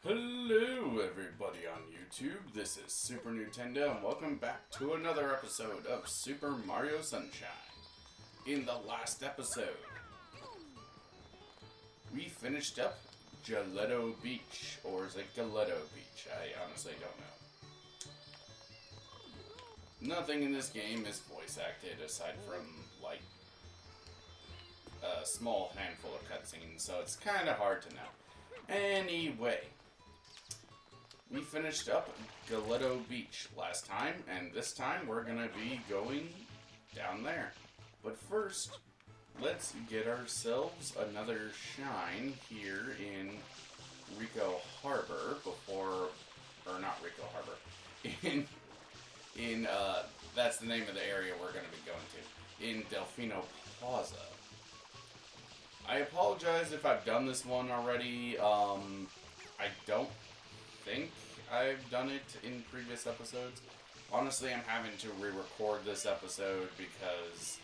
Hello everybody on YouTube, this is Super Nintendo and welcome back to another episode of Super Mario Sunshine. In the last episode, we finished up Gelato Beach, or is it Gelato Beach? I honestly don't know. Nothing in this game is voice acted aside from, like, a small handful of cutscenes, so it's kind of hard to know. Anyway, we finished up Gelato Beach last time, and this time we're gonna be going down there. But first, let's get ourselves another shine here in Ricco Harbor before, or not Ricco Harbor, that's the name of the area we're gonna be going to, in Delfino Plaza. I apologize if I've done this one already. I don't think I've done it in previous episodes. Honestly, I'm having to re-record this episode because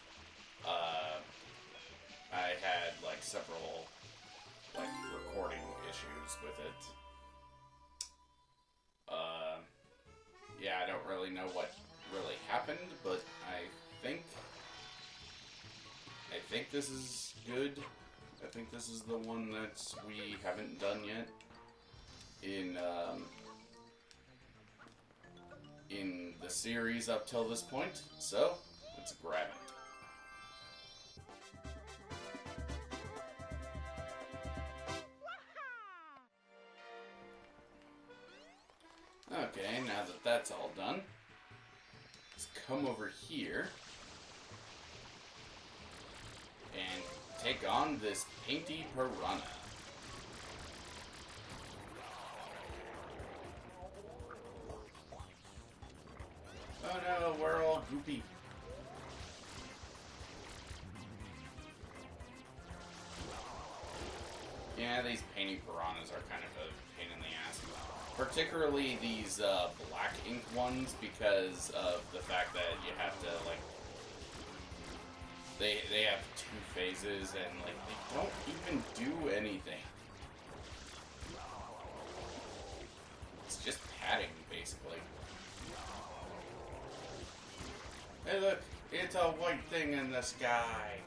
I had like several recording issues with it. Yeah, I don't really know what really happened, but I think this is good. I think this is the one that we haven't done yet in the series up till this point. So, let's grab it. Okay, now that that's all done, let's come over here and take on this painty piranha. Oh no, we're all goopy. Yeah, these painty piranhas are kind of a pain in the ass. Particularly these black ink ones, because of the fact that you have to, like, they have two phases and, like, they don't even do anything. It's just padding, basically. Hey look, it's a white thing in the sky.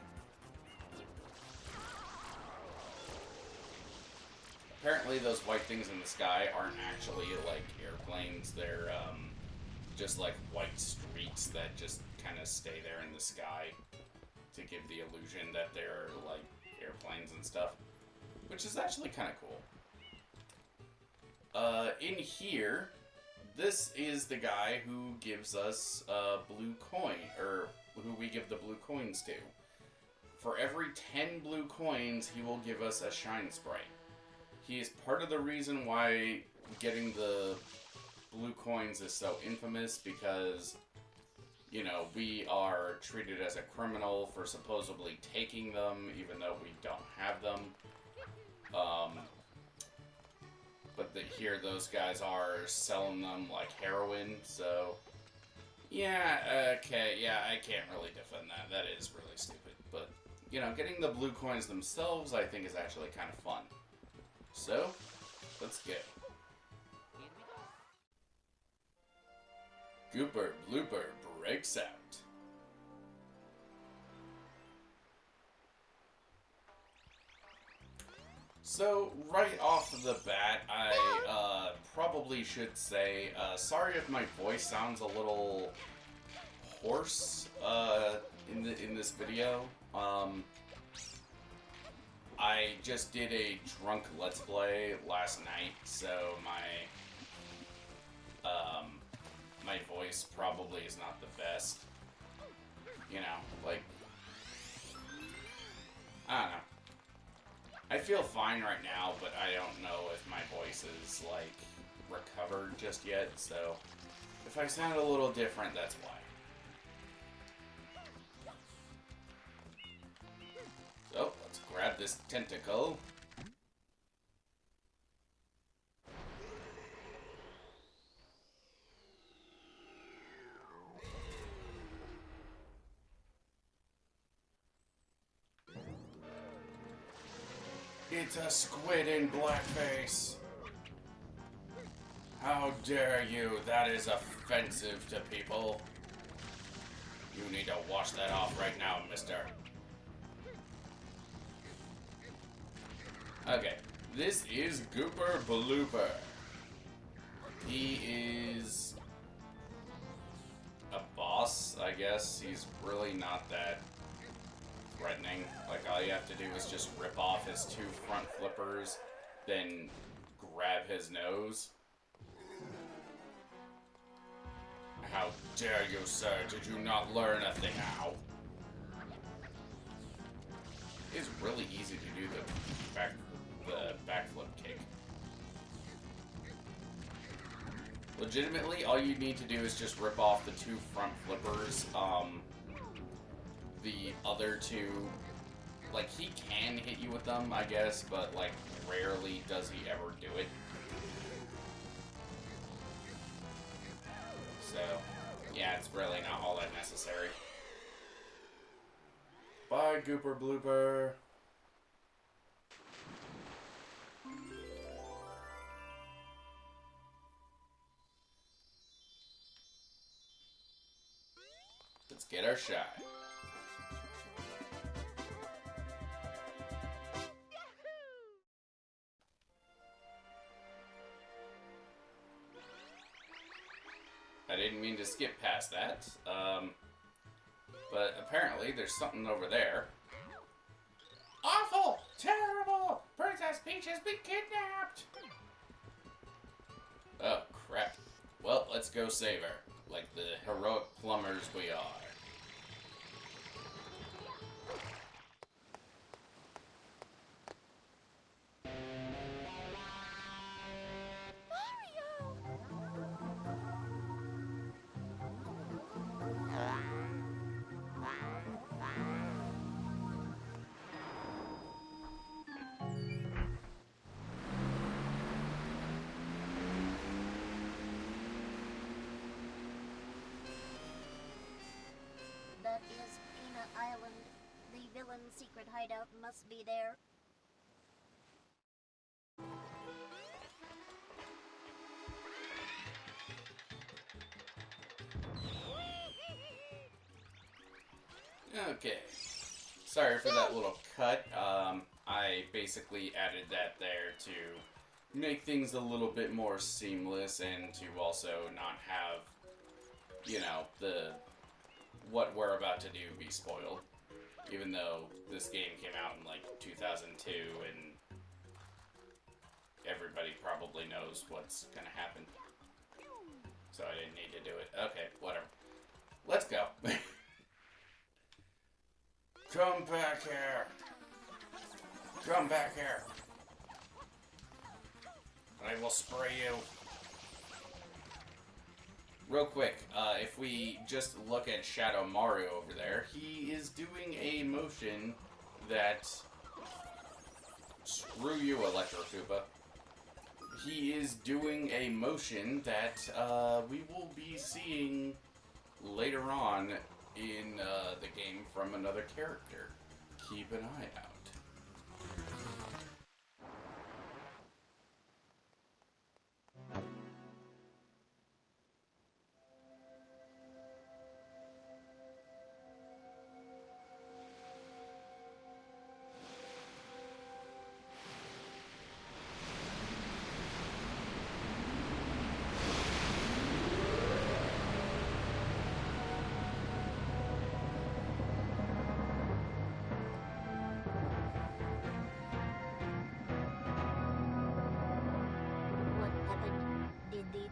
Apparently those white things in the sky aren't actually like airplanes, they're just like white streaks that just kind of stay there in the sky to give the illusion that they're like airplanes and stuff, which is actually kind of cool. In here, this is the guy who gives us a blue coin, or who we give the blue coins to. For every 10 blue coins, he will give us a shine sprite. He is part of the reason why getting the blue coins is so infamous, because, you know, we are treated as a criminal for supposedly taking them, even though we don't have them. But here those guys are selling them like heroin, so... Yeah, okay, yeah, I can't really defend that. That is really stupid. But, you know, getting the blue coins themselves, I think, is actually kind of fun. So, let's go. Gooper Blooper breaks out. So, right off the bat, I probably should say, sorry if my voice sounds a little hoarse in this video. I just did a drunk Let's Play last night, so my voice probably is not the best. You know, like, I don't know. I feel fine right now, but I don't know if my voice is, like, recovered just yet, so if I sound a little different, that's why. So, let's grab this tentacle. It's a squid in blackface. How dare you? That is offensive to people. You need to wash that off right now, mister. Okay, this is Gooper Blooper. He is a boss, I guess. He's really not that threatening. Like, all you have to do is just rip off his 2 front flippers, then grab his nose. How dare you, sir? Did you not learn a thing? Ow. It's really easy to do the backflip kick. Legitimately, all you need to do is just rip off the 2 front flippers. The other 2, like, he can hit you with them, I guess, but, like, rarely does he ever do it. So, yeah, it's really not all that necessary. Bye, Gooper Blooper. Let's get our shot. I didn't mean to skip past that, but apparently there's something over there. Awful! Terrible! Princess Peach has been kidnapped! Oh, crap. Well, let's go save her, like the heroic plumbers we are. That is Peanut Island. The villain's secret hideout must be there. Okay. Sorry for that little cut. I basically added that there to make things a little bit more seamless and to also not have, you know, what we're about to do be spoiled. Even though this game came out in like 2002 and everybody probably knows what's gonna happen. So I didn't need to do it. Okay, whatever. Let's go. Come back here. Come back here. I will spray you. Real quick, if we just look at Shadow Mario over there, he is doing a motion that... Screw you, Electro Koopa. He is doing a motion that we will be seeing later on in the game from another character. Keep an eye out.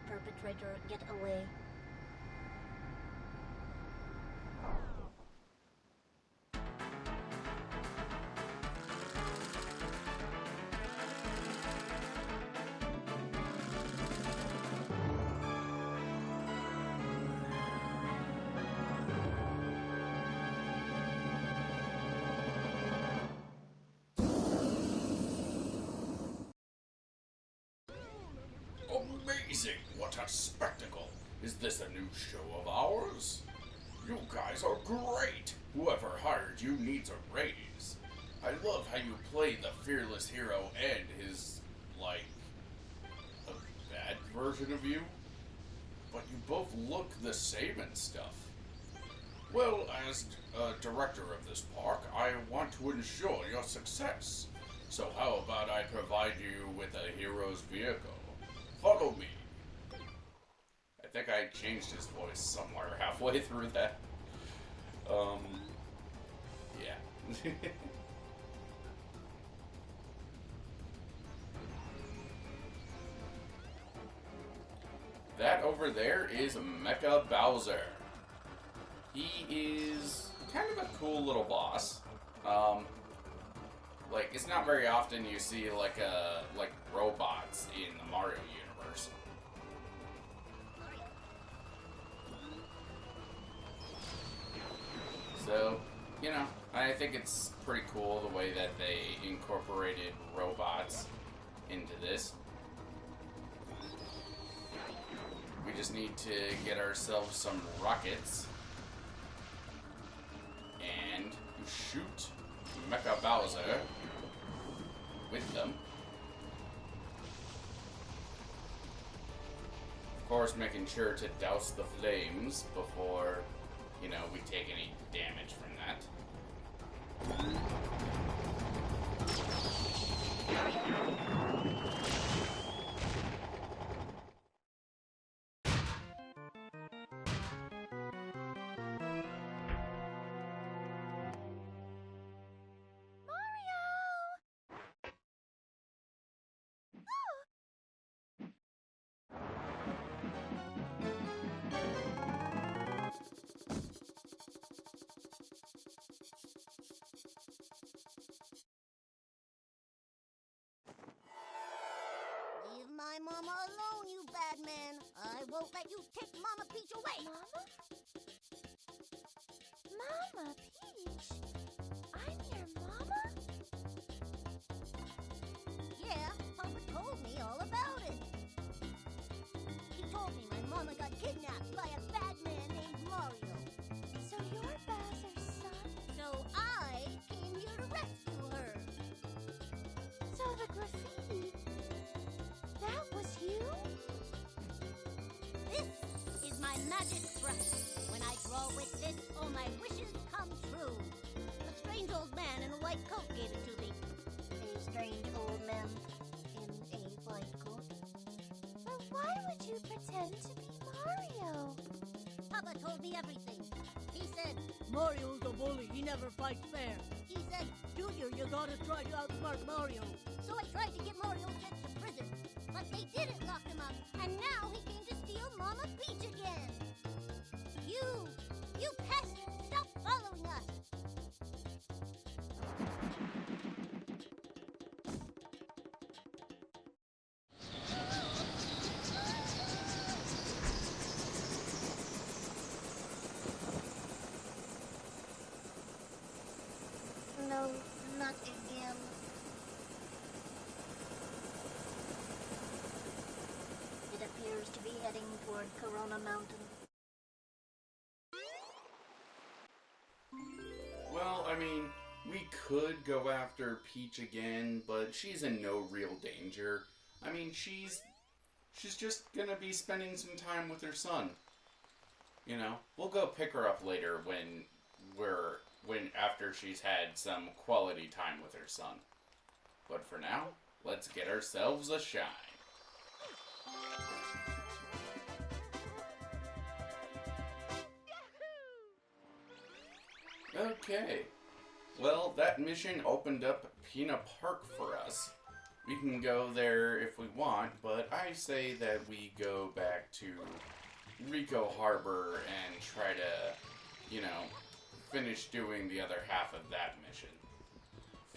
Perpetrator get away. Amazing! What a spectacle! Is this a new show of ours? You guys are great! Whoever hired you needs a raise. I love how you play the fearless hero and his, like, a bad version version of you, but you both look the same and stuff. Well, as director of this park, I want to ensure your success. So how about I provide you with a hero's vehicle? Follow me. I think I changed his voice somewhere halfway through that. Yeah. That over there is Mecha Bowser. He is kind of a cool little boss. Like, it's not very often you see like robots in the Mario universe. So, you know, I think it's pretty cool the way that they incorporated robots into this. We just need to get ourselves some rockets and shoot Mecha Bowser with them. Of course, making sure to douse the flames before, you know, we take any damage from that. Leave my mama alone, you bad man. I won't let you take Mama Peach away. Mama? Mama Peach? I'm your mama? Yeah, Papa told me all about it. He told me my mama got kidnapped by a bad man named Mario. So you're Bowser's son? So I came here to rescue her. So the graffiti, that was you? This is my magic brush. When I draw with this, all my wishes come true. A strange old man in a white coat gave it to me. A strange old man in a white coat? But why would you pretend to be Mario? Papa told me everything. He said, Mario's a bully, he never fights fair. he said, Junior, you gotta try to outsmart Mario. so I tried to get Mario sent to prison. But they didn't lock him up, and now he came to steal Mama Peach again. You pest, stop following us. No, not again. It appears to be heading toward Corona Mountain. Well, I mean, we could go after Peach again, but she's in no real danger. I mean, she's just gonna be spending some time with her son. You know, we'll go pick her up later when after she's had some quality time with her son. But for now, let's get ourselves a shine. Okay. Well, that mission opened up Pina Park for us. We can go there if we want, but I say that we go back to Ricco Harbor and try to, you know, finish doing the other half of that mission.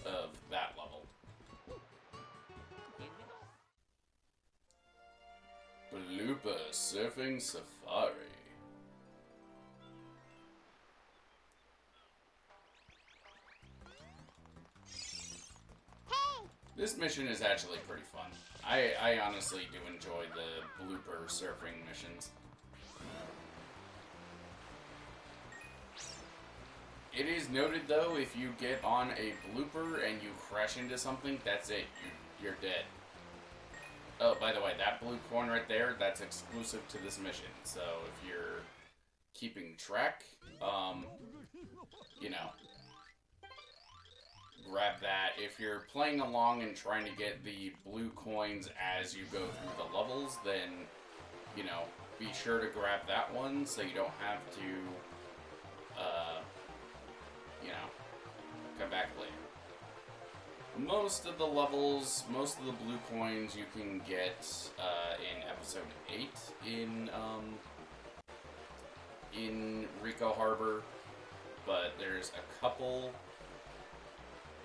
Of that level. Blooper Surfing Safari. This mission is actually pretty fun. I honestly do enjoy the blooper surfing missions. It is noted though, if you get on a blooper and you crash into something, that's it. You're dead. Oh, by the way, that blue coin right there, that's exclusive to this mission. So if you're keeping track, you know, grab that. If you're playing along and trying to get the blue coins as you go through the levels, then, you know, be sure to grab that one so you don't have to, you know, come back later. Most of the levels, most of the blue coins you can get in episode 8 in Ricco Harbor, but there's a couple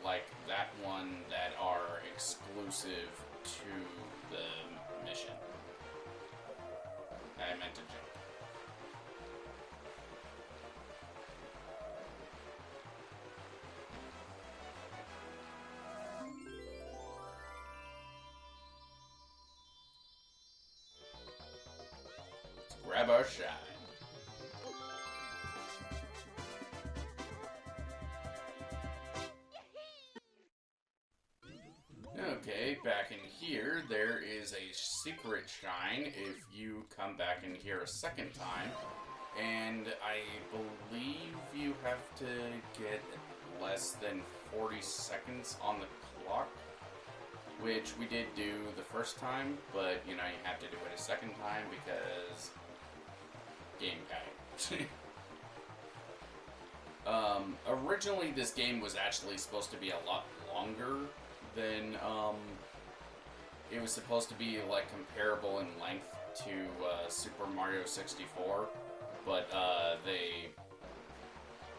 like that one that are exclusive to the mission. I meant to jump. Let's grab our shine. Okay, back in here, there is a secret shine if you come back in here a second time. And I believe you have to get less than 40 seconds on the clock, which we did do the first time, but, you know, you have to do it a second time because game guide. Originally, this game was actually supposed to be a lot longer than, it was supposed to be, like, comparable in length to, Super Mario 64, but, they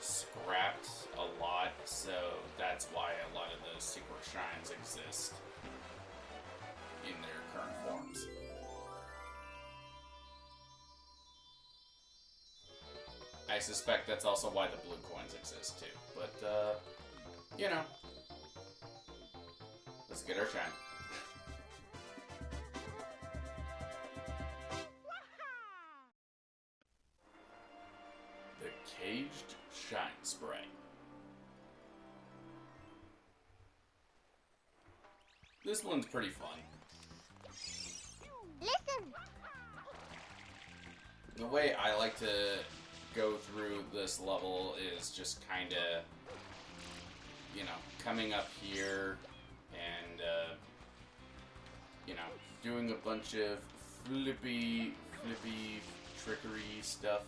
scrapped a lot, so that's why a lot of the secret shrines exist in their current forms. I suspect that's also why the blue coins exist, too, but, you know. Let's get our shine. The Caged Shine Spray. This one's pretty fun. Listen! The way I like to go through this level is just kinda, you know, coming up here and, you know, doing a bunch of flippy trickery stuff.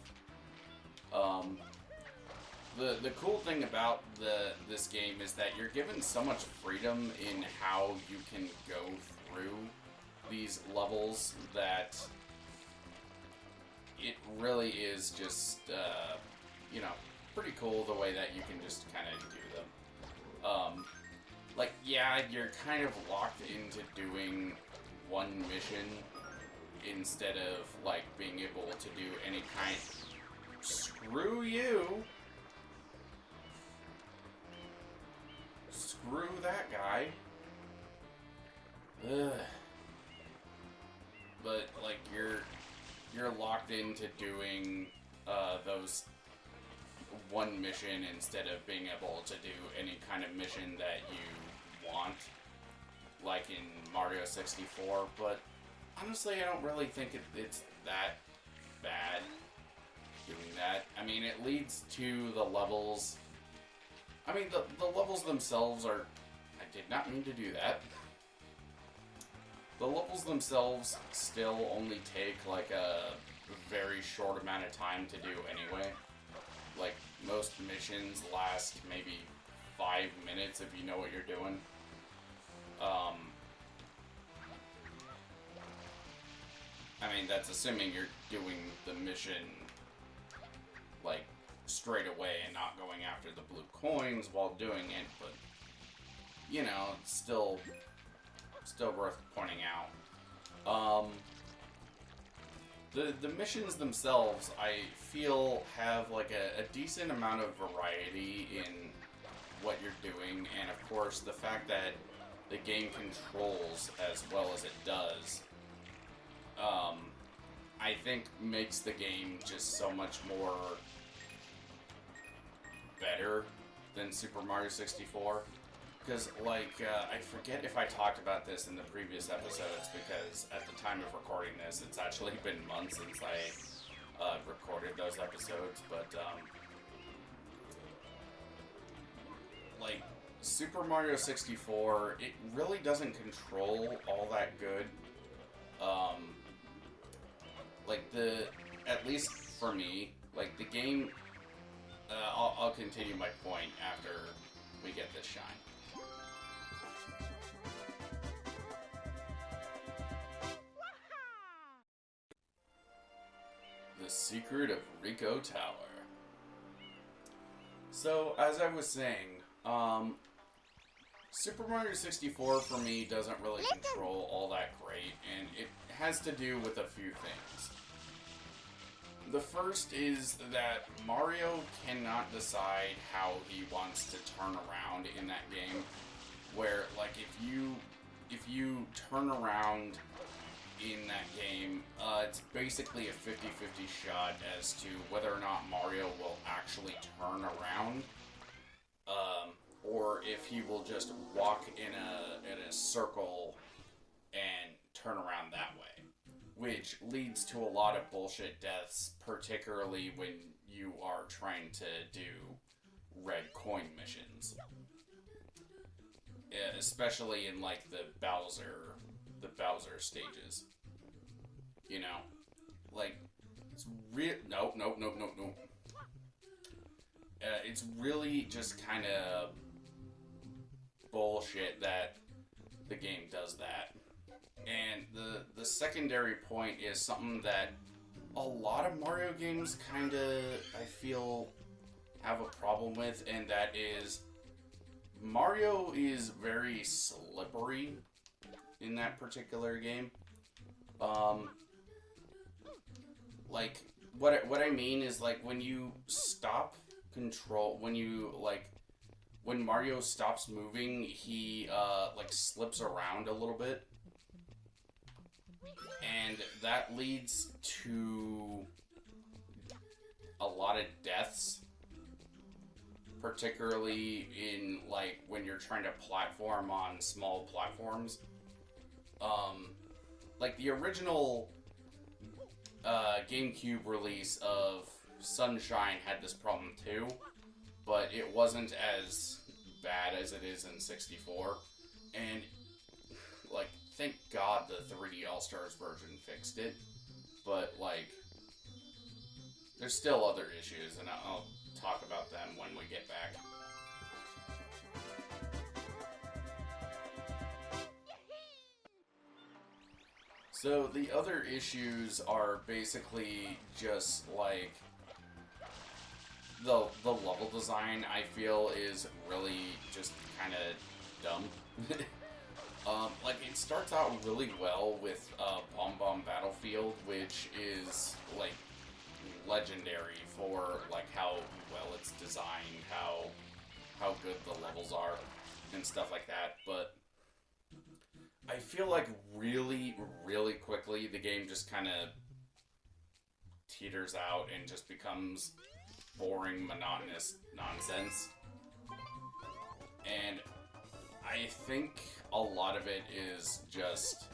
The cool thing about this game is that you're given so much freedom in how you can go through these levels that it really is just, you know, pretty cool the way that you can just kind of do them. Like, yeah, you're kind of locked into doing one mission instead of, like, being able to do any kind... Screw you! Screw that guy. Ugh. But, like, you're locked into doing, those one mission instead of being able to do any kind of mission that you want, like in Mario 64, but honestly I don't really think it's that bad doing that. I mean, it leads to the levels. I mean, the levels themselves are... I did not mean to do that. The levels themselves still only take like a very short amount of time to do anyway. Like, most missions last maybe 5 minutes if you know what you're doing. I mean, that's assuming you're doing the mission, like, straight away and not going after the blue coins while doing it, but, you know, it's still worth pointing out. The missions themselves, I feel, have like a decent amount of variety in what you're doing, and of course the fact that the game controls as well as it does, I think makes the game just so much more better than Super Mario 64. Because, like, I forget if I talked about this in the previous episodes, because at the time of recording this, it's actually been months since I recorded those episodes, but, like, Super Mario 64, it really doesn't control all that good. Like, at least for me, like, the game, I'll continue my point after we get this shine. The Secret of Ricco Tower. So, as I was saying, Super Mario 64 for me doesn't really control all that great, and it has to do with a few things. The first is that Mario cannot decide how he wants to turn around in that game, where, like, if you turn around in that game, it's basically a 50-50 shot as to whether or not Mario will actually turn around, or if he will just walk in a circle and turn around that way, which leads to a lot of bullshit deaths, particularly when you are trying to do red coin missions, especially in, like, the Bowser stages. You know, like, it's no. It's really just kind of bullshit that the game does that. And the secondary point is something that a lot of Mario games kind of, I feel, have a problem with, and that is Mario is very slippery in that particular game. Like, what I mean is, like, when you stop control, when Mario stops moving, he, like, slips around a little bit. And that leads to a lot of deaths, particularly in, like, when you're trying to platform on small platforms. Like, the original GameCube release of Sunshine had this problem too, but it wasn't as bad as it is in 64. And, like, thank God the 3D All-Stars version fixed it, but, like, there's still other issues, and I'll talk about them when we get back. So the other issues are basically just, like, the level design, I feel, is really just kind of dumb. Like, it starts out really well with Bomb Bomb Battlefield, which is, like, legendary for, like, how well it's designed, how good the levels are, and stuff like that, but I feel like really, really quickly the game just kind of teeters out and just becomes boring, monotonous nonsense. And I think a lot of it is just,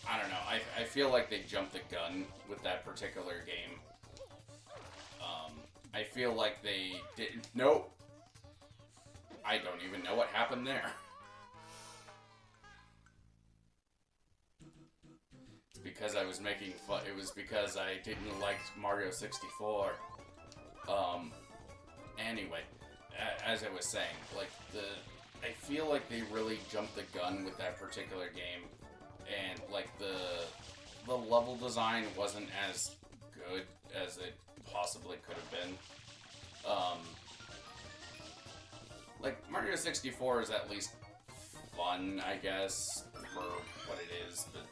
I don't know, I feel like they jumped the gun with that particular game. I feel like they didn't, nope, I don't even know what happened there. Because I was making fun. It was because I didn't like Mario 64. Anyway, as I was saying, like, I feel like they really jumped the gun with that particular game, and, like, the level design wasn't as good as it possibly could have been. Like, Mario 64 is at least fun, I guess, for what it is, but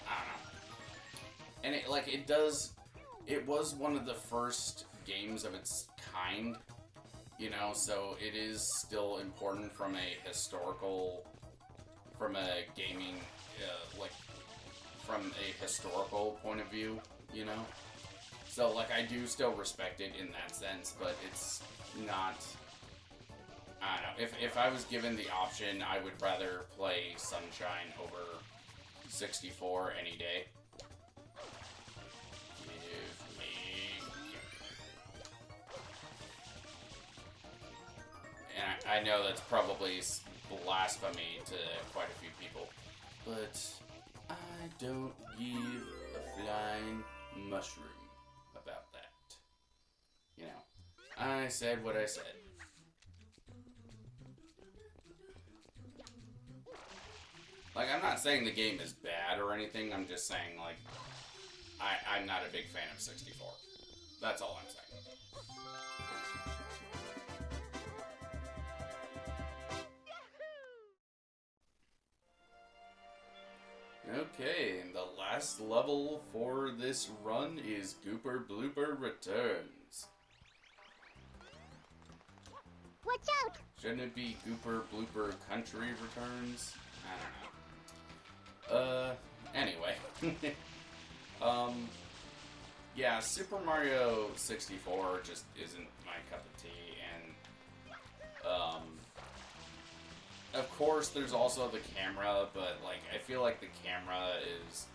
I don't know. And it was one of the first games of its kind, you know, so it is still important from a gaming, like, from a historical point of view, you know? So, like, I do still respect it in that sense, but it's not I don't know. If I was given the option, I would rather play Sunshine over 64 any day. Give me... And I know that's probably blasphemy to quite a few people, but I don't give a flying mushroom about that. You know, I said what I said. Like, I'm not saying the game is bad or anything, I'm just saying, like, I'm not a big fan of 64. That's all I'm saying. Okay, and the last level for this run is Gooper Blooper Returns. Watch out! Shouldn't it be Gooper Blooper Country Returns? I don't know. Anyway. Yeah, Super Mario 64 just isn't my cup of tea, and, of course, there's also the camera, but, like, I feel like the camera is,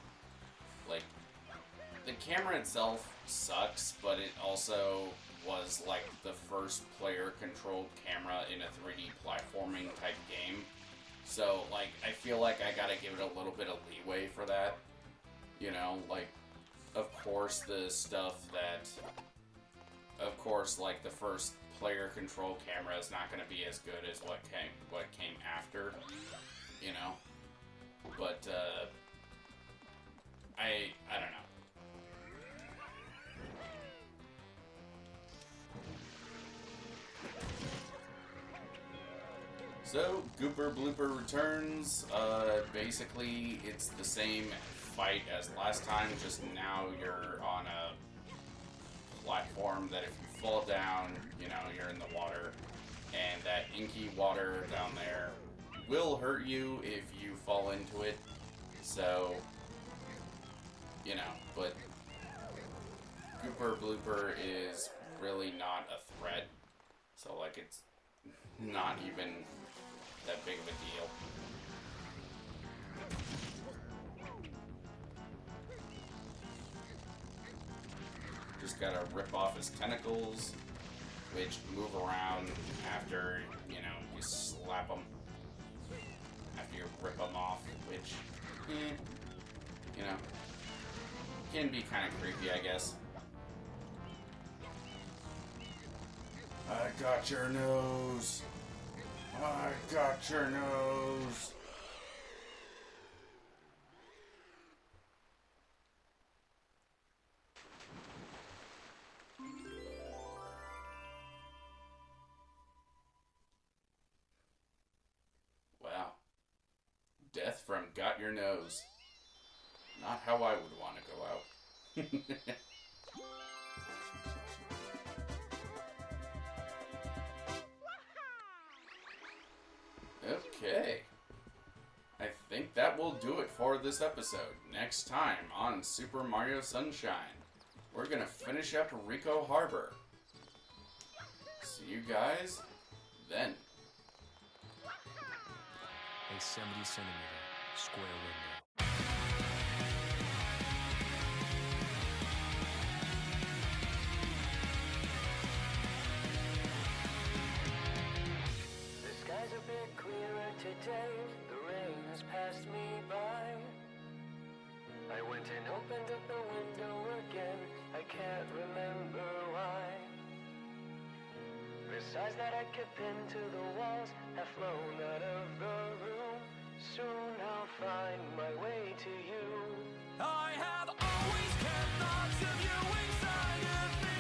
like, the camera itself sucks, but it also was, like, the first player-controlled camera in a 3D platforming type game. So, like, I feel like I gotta give it a little bit of leeway for that. You know, like, of course, the stuff that... Of course, like, the first player-controlled camera is not gonna be as good as what came after, you know? But, I don't know. So, Gooper Blooper Returns, basically it's the same fight as last time, just now you're on a platform that if you fall down, you know, you're in the water, and that inky water down there will hurt you if you fall into it, so, you know, but Gooper Blooper is really not a threat, so, like, it's not even that big of a deal. Just gotta rip off his tentacles, which move around after, you know, you slap them. After you rip them off, which, you know, can be kind of creepy, I guess. I got your nose! I got your nose! Wow. Death from got your nose. Not how I would want to go out. Okay. I think that will do it for this episode. Next time on Super Mario Sunshine, we're gonna finish up Ricco Harbor. See you guys then. A 70-centimeter square window. Today, the rain has passed me by. I went and opened up the window again. I can't remember why. The sighs that I kept into the walls have flown out of the room. Soon I'll find my way to you. I have always kept thoughts of you inside of me.